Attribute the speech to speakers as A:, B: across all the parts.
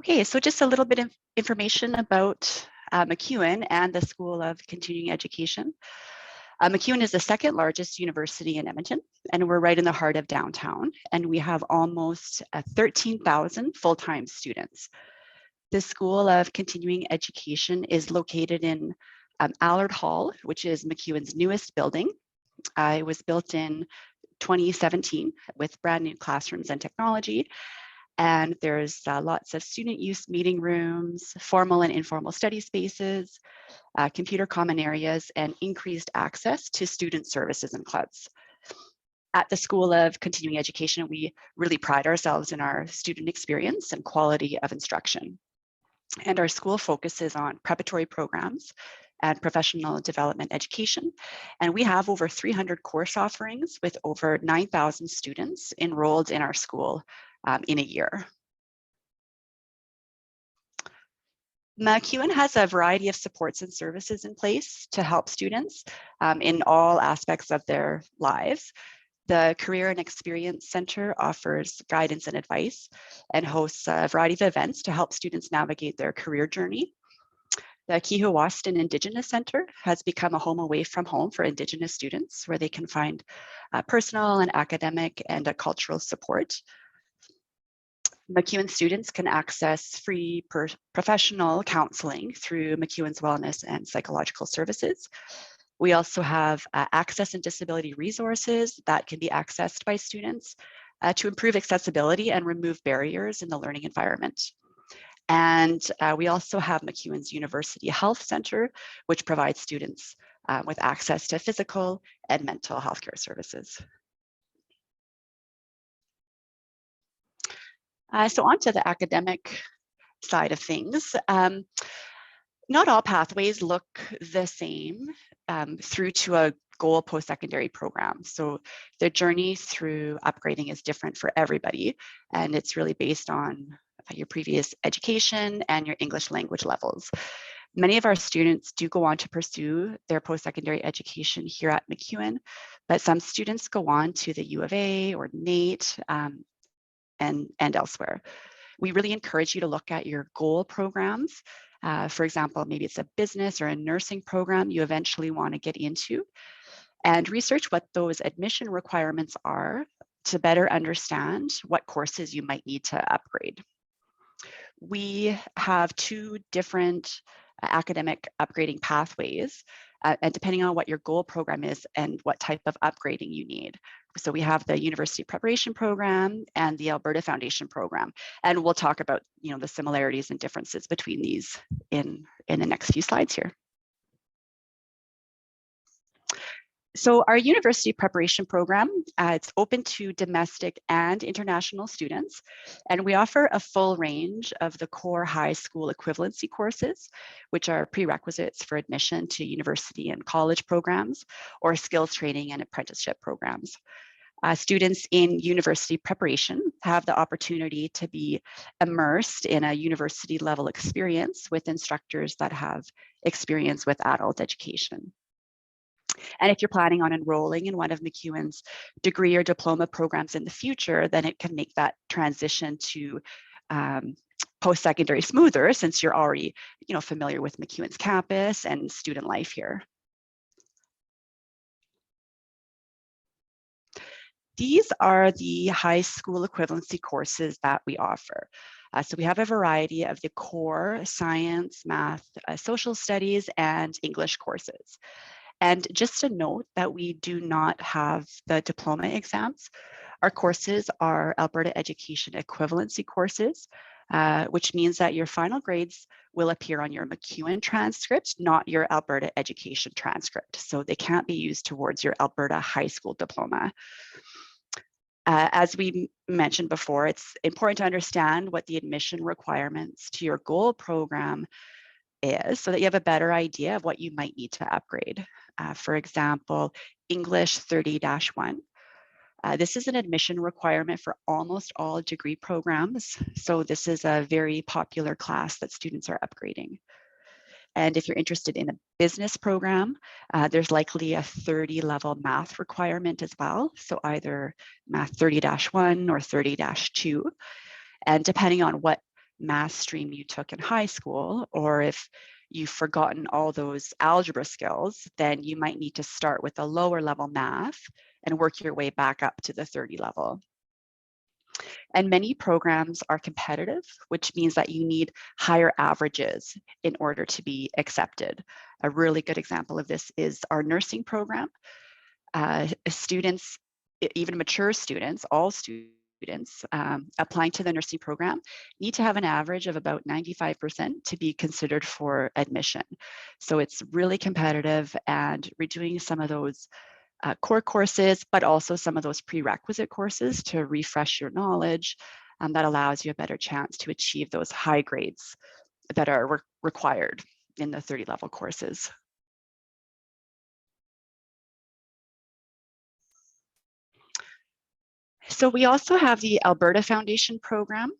A: Okay, so just a little bit of information about MacEwan and the School of Continuing Education. MacEwan is the second largest university in Edmonton, and we're right in the heart of downtown, and we have almost 13,000 full-time students. The School of Continuing Education is located in Allard Hall, which is MacEwan's newest building. It was built in 2017 with brand new classrooms and technology. And there's lots of student use meeting rooms, formal and informal study spaces, computer common areas, and increased access to student services and clubs. At the School of Continuing Education, we really pride ourselves in our student experience and quality of instruction. And our school focuses on preparatory programs and professional development education. And we have over 300 course offerings with over 9,000 students enrolled in our school in a year. MacEwan has a variety of supports and services in place to help students in all aspects of their lives. The Career and Experience Center offers guidance and advice and hosts a variety of events to help students navigate their career journey. The Kehewastin Indigenous Center has become a home away from home for Indigenous students where they can find personal and academic and cultural support. MacEwan students can access free professional counseling through MacEwan's Wellness and Psychological Services. We also have access and disability resources that can be accessed by students to improve accessibility and remove barriers in the learning environment. And we also have MacEwan's University Health Center, which provides students with access to physical and mental health care services. So on to the academic side of things. Not all pathways look the same through to a goal post-secondary program. So the journey through upgrading is different for everybody, and it's really based on your previous education and your English language levels. Many of our students do go on to pursue their post-secondary education here at MacEwan, but some students go on to the U of A or NAIT and elsewhere. We really encourage you to look at your goal programs. For example, maybe it's a business or a nursing program you eventually want to get into, and research what those admission requirements are to better understand what courses you might need to upgrade. We have two different academic upgrading pathways, and depending on what your goal program is and what type of upgrading you need. So we have the University Preparation Program and the Alberta Foundation Program, and we'll talk about the similarities and differences between these in the next few slides here. So our University Preparation Program, it's open to domestic and international students, and we offer a full range of the core high school equivalency courses, which are prerequisites for admission to university and college programs, or skills training and apprenticeship programs. Students in university preparation have the opportunity to be immersed in a university level experience with instructors that have experience with adult education. And if you're planning on enrolling in one of MacEwan's degree or diploma programs in the future, then it can make that transition to post-secondary smoother, since you're already familiar with MacEwan's campus and student life here. These are the high school equivalency courses that we offer. So we have a variety of the core science, math, social studies, and English courses. And just a note that we do not have the diploma exams. Our courses are Alberta Education Equivalency courses, which means that your final grades will appear on your MacEwan transcript, not your Alberta Education transcript. So they can't be used towards your Alberta high school diploma. As we mentioned before, it's important to understand what the admission requirements to your goal program is so that you have a better idea of what you might need to upgrade. For example, English 30-1. This is an admission requirement for almost all degree programs. So this is a very popular class that students are upgrading. And if you're interested in a business program, there's likely a 30-level math requirement as well. So either math 30-1 or 30-2. And depending on what math stream you took in high school, or if you've forgotten all those algebra skills, then you might need to start with a lower level math and work your way back up to the 30 level. And many programs are competitive, which means that you need higher averages in order to be accepted. A really good example of this is our nursing program. Students, even mature students, all students applying to the nursing program need to have an average of about 95% to be considered for admission. So it's really competitive, and we're doing some of those core courses, but also some of those prerequisite courses to refresh your knowledge. That allows you a better chance to achieve those high grades that are required in the 30 level courses. So we also have the Alberta Foundation program,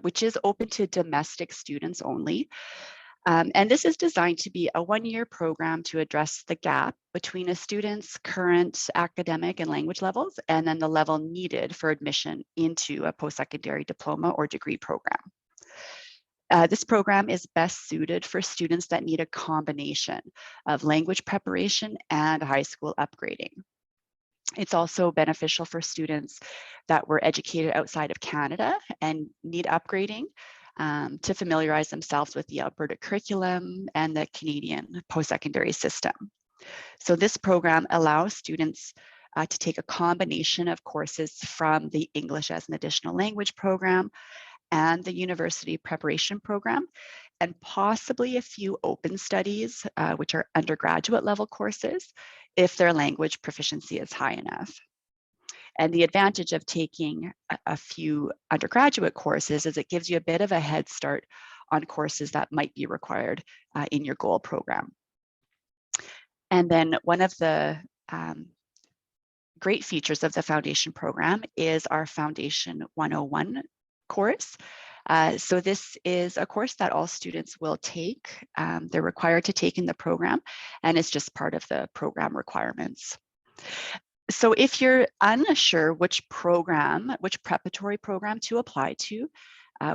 A: which is open to domestic students only. And this is designed to be a one-year program to address the gap between a student's current academic and language levels and then the level needed for admission into a post-secondary diploma or degree program. This program is best suited for students that need a combination of language preparation and high school upgrading. It's also beneficial for students that were educated outside of Canada and need upgrading to familiarize themselves with the Alberta curriculum and the Canadian post-secondary system. So this program allows students to take a combination of courses from the English as an Additional Language program and the University Preparation program, and possibly a few open studies, which are undergraduate level courses, if their language proficiency is high enough. And the advantage of taking a few undergraduate courses is it gives you a bit of a head start on courses that might be required in your goal program. And then one of the great features of the foundation program is our Foundation 101 course. So this is a course that all students will take. They're required to take in the program, and it's just part of the program requirements. So if you're unsure which preparatory program to apply to,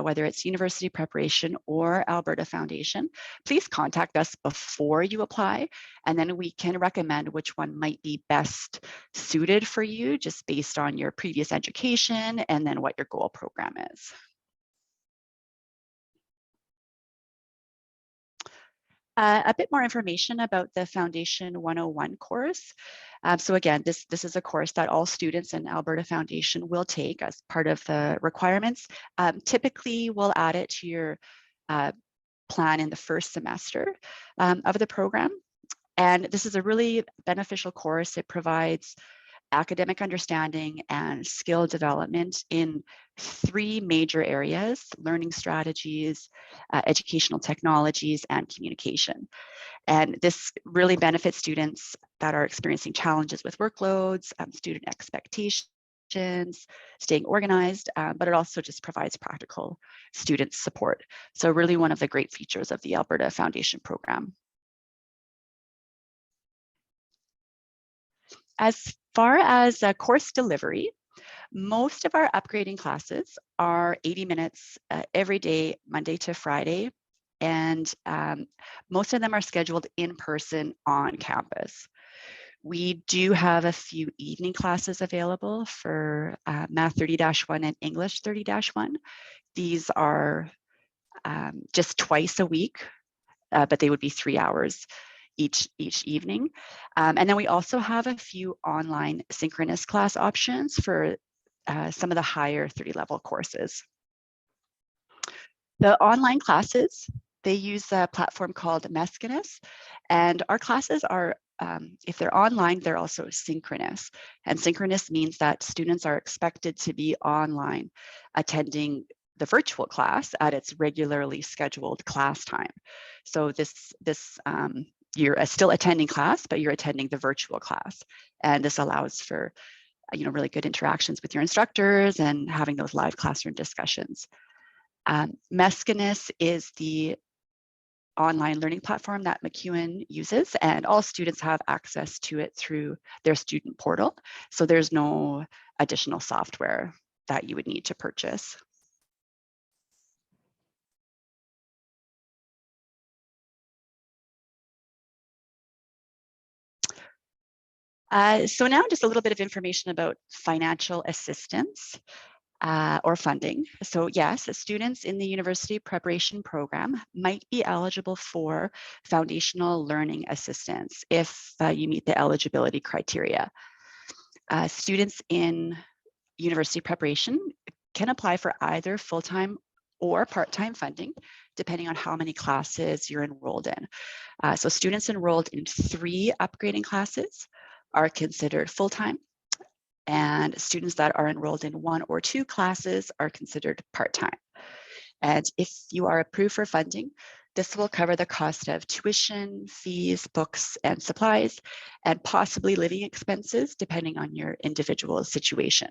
A: whether it's University Preparation or Alberta Foundation, please contact us before you apply, and then we can recommend which one might be best suited for you just based on your previous education and then what your goal program is. A bit more information about the Foundation 101 course. So again, this is a course that all students in Alberta Foundation will take as part of the requirements. Typically, we'll add it to your plan in the first semester of the program. And this is a really beneficial course. It provides academic understanding and skill development in 3 major areas: learning strategies, educational technologies, and communication. And this really benefits students that are experiencing challenges with workloads, student expectations, staying organized, but it also just provides practical student support. So really one of the great features of the Alberta Foundation program. As far as course delivery, most of our upgrading classes are 80 minutes every day, Monday to Friday, and most of them are scheduled in person on campus. We do have a few evening classes available for Math 30-1 and English 30-1. These are just twice a week, but they would be 3 hours each evening. And then we also have a few online synchronous class options for some of the higher 30 level courses. The online classes, they use a platform called Meskiness, and our classes are, if they're online, they're also synchronous. And synchronous means that students are expected to be online attending the virtual class at its regularly scheduled class time. So you're still attending class, but you're attending the virtual class. And this allows for really good interactions with your instructors and having those live classroom discussions. Meskiness is the online learning platform that MacEwan uses, and all students have access to it through their student portal. So there's no additional software that you would need to purchase. So now just a little bit of information about financial assistance or funding. So yes, students in the university preparation program might be eligible for foundational learning assistance if you meet the eligibility criteria. Students in university preparation can apply for either full-time or part-time funding, depending on how many classes you're enrolled in. So students enrolled in 3 upgrading classes are considered full-time, and students that are enrolled in 1 or 2 classes are considered part-time. And if you are approved for funding, this will cover the cost of tuition, fees, books, and supplies, and possibly living expenses, depending on your individual situation.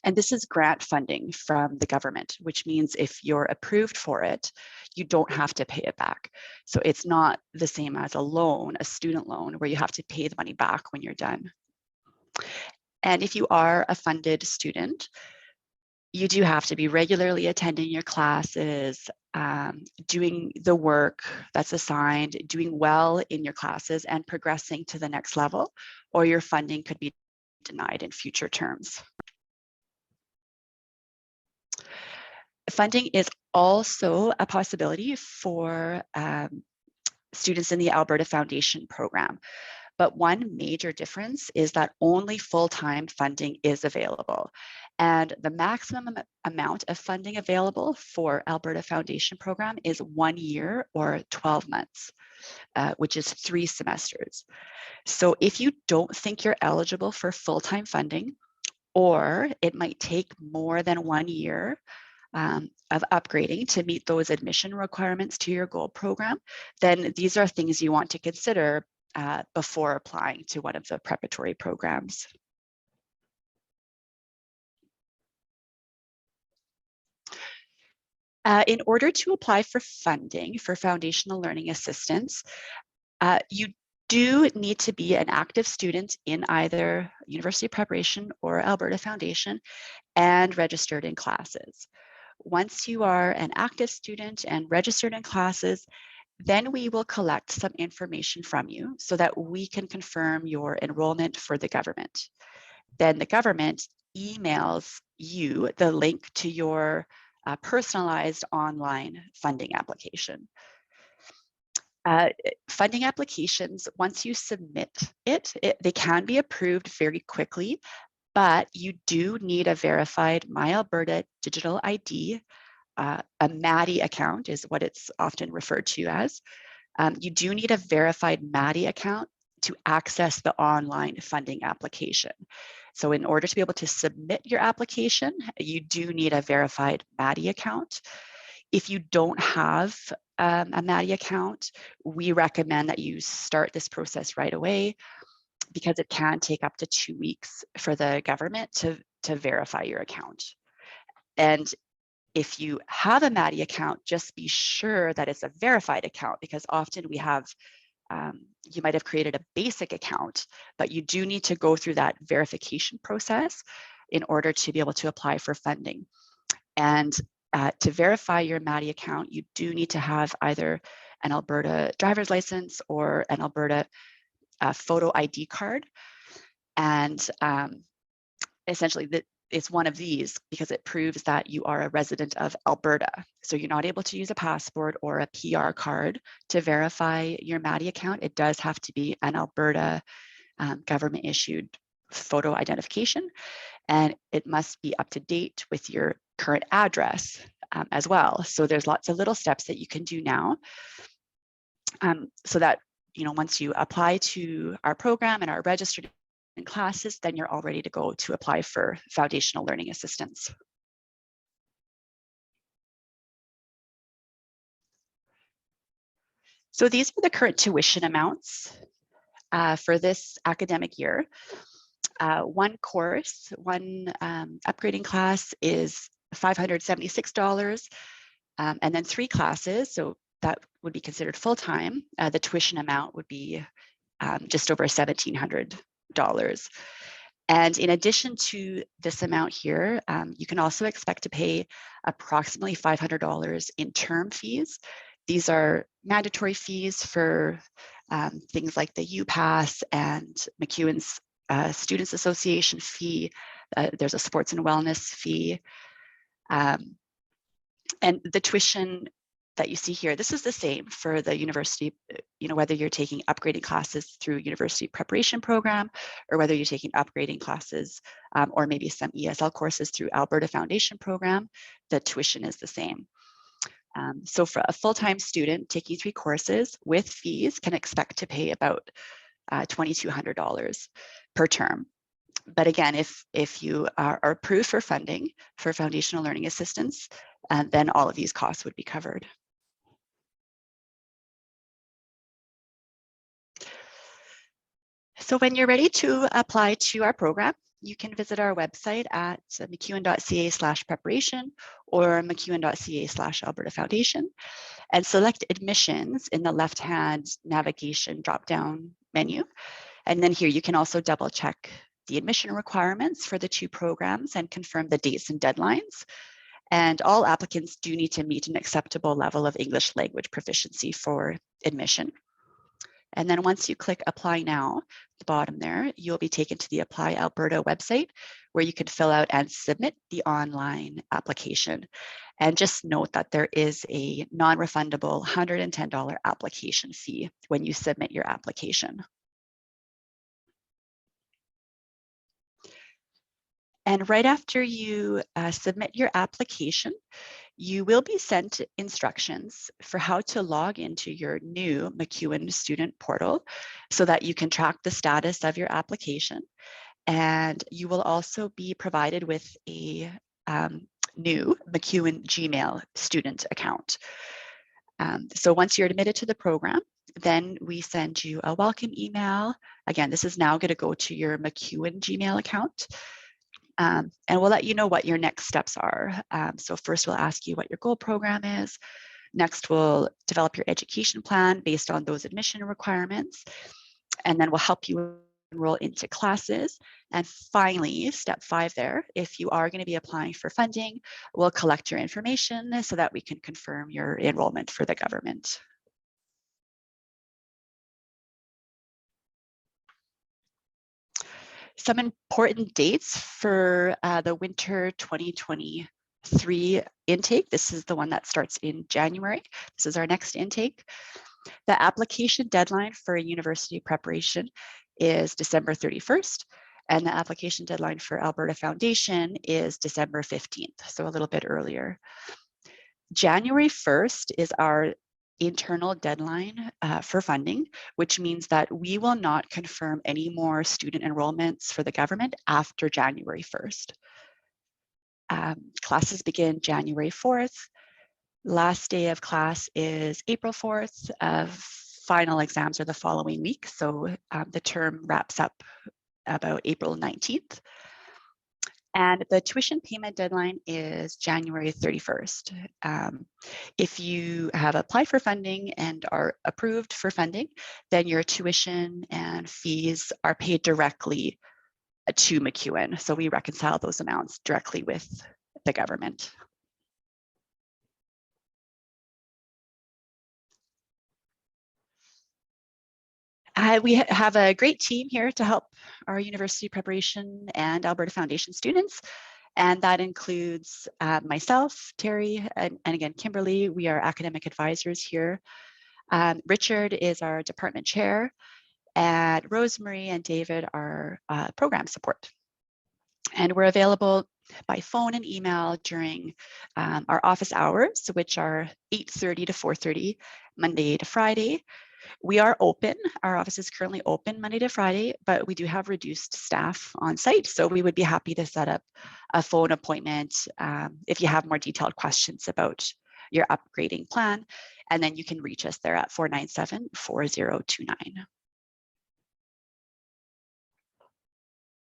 A: And this is grant funding from the government, which means if you're approved for it, you don't have to pay it back. So it's not the same as a loan, a student loan, where you have to pay the money back when you're done. And if you are a funded student, you do have to be regularly attending your classes, doing the work that's assigned, doing well in your classes, and progressing to the next level, or your funding could be denied in future terms. Funding is also a possibility for students in the Alberta Foundation program. But one major difference is that only full-time funding is available. And the maximum amount of funding available for Alberta Foundation program is 1 year or 12 months, which is 3 semesters. So if you don't think you're eligible for full-time funding, or it might take more than 1 year of upgrading to meet those admission requirements to your gold program, then these are things you want to consider before applying to one of the preparatory programs. In order to apply for funding for foundational learning assistance, you do need to be an active student in either university preparation or Alberta Foundation and registered in classes. Once you are an active student and registered in classes, then we will collect some information from you so that we can confirm your enrollment for the government. Then the government emails you the link to your personalized online funding application. Funding applications, once you submit they can be approved very quickly, but you do need a verified My Alberta digital ID. A MADI account is what it's often referred to as. You do need a verified MADI account to access the online funding application. So in order to be able to submit your application, you do need a verified MADI account. If you don't have a MADI account, we recommend that you start this process right away, because it can take up to 2 weeks for the government to verify your account. And if you have a MADI account, just be sure that it's a verified account, because often we have, you might have created a basic account, but you do need to go through that verification process in order to be able to apply for funding. And to verify your MADI account, you do need to have either an Alberta driver's license or an Alberta photo ID card. And essentially, it's one of these because it proves that you are a resident of Alberta. So you're not able to use a passport or a PR card to verify your MADI account. It does have to be an Alberta government issued photo identification, and it must be up to date with your current address as well. So there's lots of little steps that you can do now so that, you know, once you apply to our program and are registered in classes, then you're all ready to go to apply for foundational learning assistance. So these are the current tuition amounts for this academic year. One course, one upgrading class is $576, and then 3 classes, so that would be considered full-time. The tuition amount would be just over $1,700. And in addition to this amount here, you can also expect to pay approximately $500 in term fees. These are mandatory fees for things like the UPass and MacEwan's Students Association fee. There's a sports and wellness fee. And the tuition that you see here, this is the same for the university, whether you're taking upgrading classes through university preparation program, or whether you're taking upgrading classes or maybe some ESL courses through Alberta Foundation program, the tuition is the same. So for a full-time student taking 3 courses with fees can expect to pay about $2,200 per term. But again, if you are approved for funding for foundational learning assistance, then all of these costs would be covered. So when you're ready to apply to our program, you can visit our website at macewan.ca/preparation or macewan.ca/Alberta Foundation and select admissions in the left-hand navigation drop-down menu. And then here you can also double check the admission requirements for the 2 programs and confirm the dates and deadlines. And all applicants do need to meet an acceptable level of English language proficiency for admission. And then once you click Apply Now, at the bottom there, you'll be taken to the Apply Alberta website where you can fill out and submit the online application. And just note that there is a non-refundable $110 application fee when you submit your application. And right after you submit your application, you will be sent instructions for how to log into your new MacEwan student portal so that you can track the status of your application. And you will also be provided with a new MacEwan Gmail student account. So once you're admitted to the program, then we send you a welcome email. Again, this is now going to go to your MacEwan Gmail account. And we'll let you know what your next steps are. So first we'll ask you what your goal program is. Next, we'll develop your education plan based on those admission requirements. And then we'll help you enroll into classes. And finally, step 5 there, if you are going to be applying for funding, we'll collect your information so that we can confirm your enrollment for the government. Some important dates for the winter 2023 intake. This is the one that starts in January. This is our next intake. The application deadline for university preparation is December 31st, and the application deadline for Alberta Foundation is December 15th, so a little bit earlier. January 1st is our internal deadline for funding, which means that we will not confirm any more student enrollments for the government after January 1st. Classes begin January 4th. Last day of class is April 4th. Final exams are the following week, so the term wraps up about April 19th. And the tuition payment deadline is January 31st. If you have applied for funding and are approved for funding, then your tuition and fees are paid directly to MacEwan. So we reconcile those amounts directly with the government. We have a great team here to help our university preparation and Alberta Foundation students. And that includes myself, Terry, and again, Kimberly. We are academic advisors here. Richard is our department chair, and Rosemary and David are program support. And we're available by phone and email during our office hours, which are 8:30 to 4:30, Monday to Friday. We are open. Our office is currently open Monday to Friday, but we do have reduced staff on site. So we would be happy to set up a phone appointment if you have more detailed questions about your upgrading plan. And then you can reach us there at 497-4029.